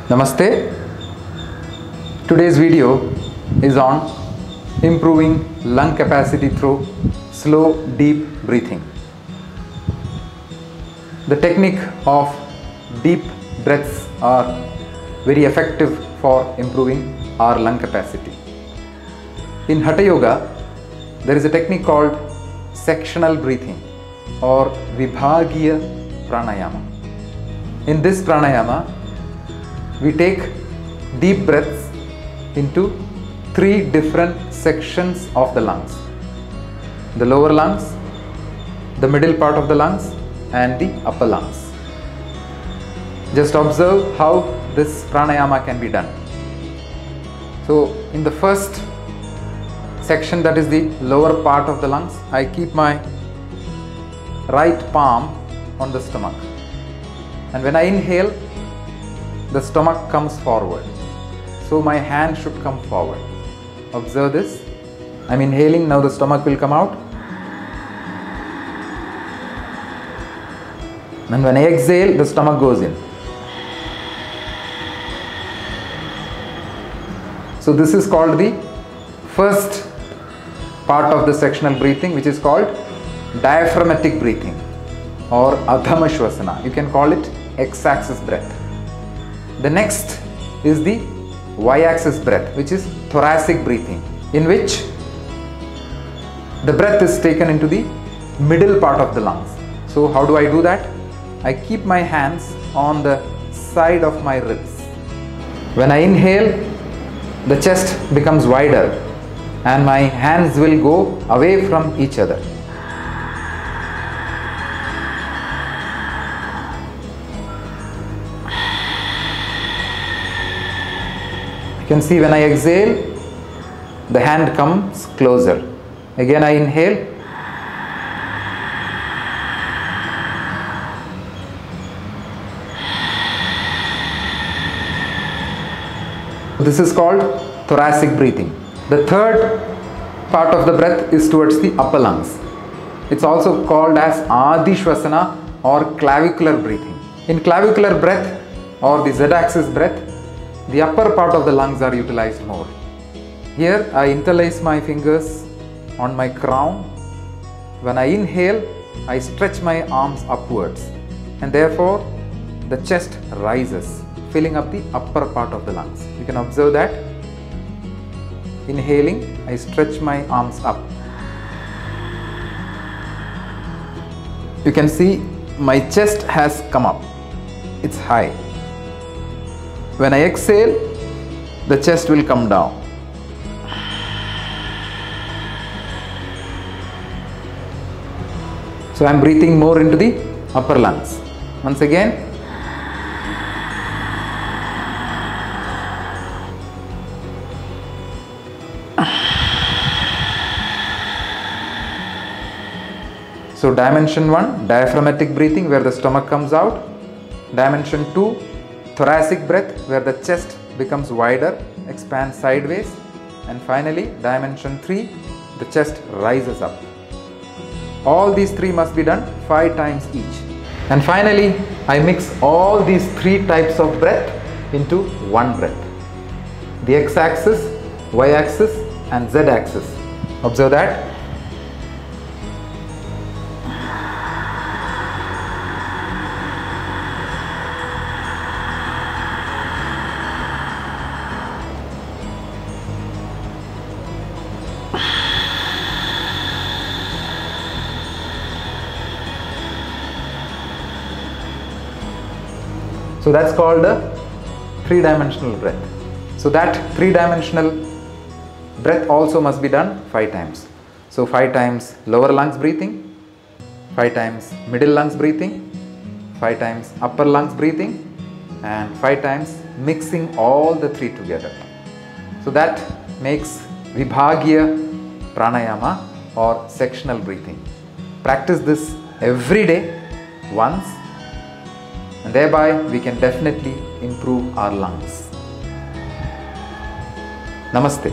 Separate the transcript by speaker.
Speaker 1: Namaste. Today's video is on improving lung capacity through slow, deep breathing. The technique of deep breaths are very effective for improving our lung capacity. In Hatha Yoga, there is a technique called sectional breathing or Vibhagiya Pranayama. In this pranayama, we take deep breaths into three different sections of the lungs: the lower lungs, the middle part of the lungs, and the upper lungs. Just observe how this pranayama can be done. So, in the first section, that is the lower part of the lungs, I keep my right palm on the stomach, and when I inhale, the stomach comes forward. So my hand should come forward. Observe this. I'm inhaling, now the stomach will come out. And when I exhale, the stomach goes in. So this is called the first part of the sectional breathing, which is called diaphragmatic breathing or Adhama Shvasana. You can call it X-axis breath. The next is the Y-axis breath, which is thoracic breathing, in which the breath is taken into the middle part of the lungs. So how do I do that? I keep my hands on the side of my ribs. When I inhale, the chest becomes wider and my hands will go away from each other. You can see when I exhale, the hand comes closer. Again I inhale. This is called thoracic breathing. The third part of the breath is towards the upper lungs. It's also called as Adi Shvasana or clavicular breathing. In clavicular breath or the Z-axis breath, the upper part of the lungs are utilized more. Here I interlace my fingers on my crown. When I inhale, I stretch my arms upwards, and therefore the chest rises, filling up the upper part of the lungs. You can observe that. Inhaling, I stretch my arms up. You can see my chest has come up. It's high. When I exhale, the chest will come down. So I am breathing more into the upper lungs. Once again. So dimension 1, diaphragmatic breathing, where the stomach comes out. Dimension 2, thoracic breath, where the chest becomes wider, expands sideways. And finally, dimension 3, the chest rises up. All these three must be done 5 times each. And finally, I mix all these 3 types of breath into one breath: the X-axis, Y-axis, and Z-axis. Observe that. So that's called a 3-dimensional breath. So that 3-dimensional breath also must be done 5 times. So 5 times lower lungs breathing, 5 times middle lungs breathing, 5 times upper lungs breathing, and 5 times mixing all the 3 together. So that makes Vibhagiya Pranayama or sectional breathing. Practice this every day once, and thereby we can definitely improve our lungs. Namaste.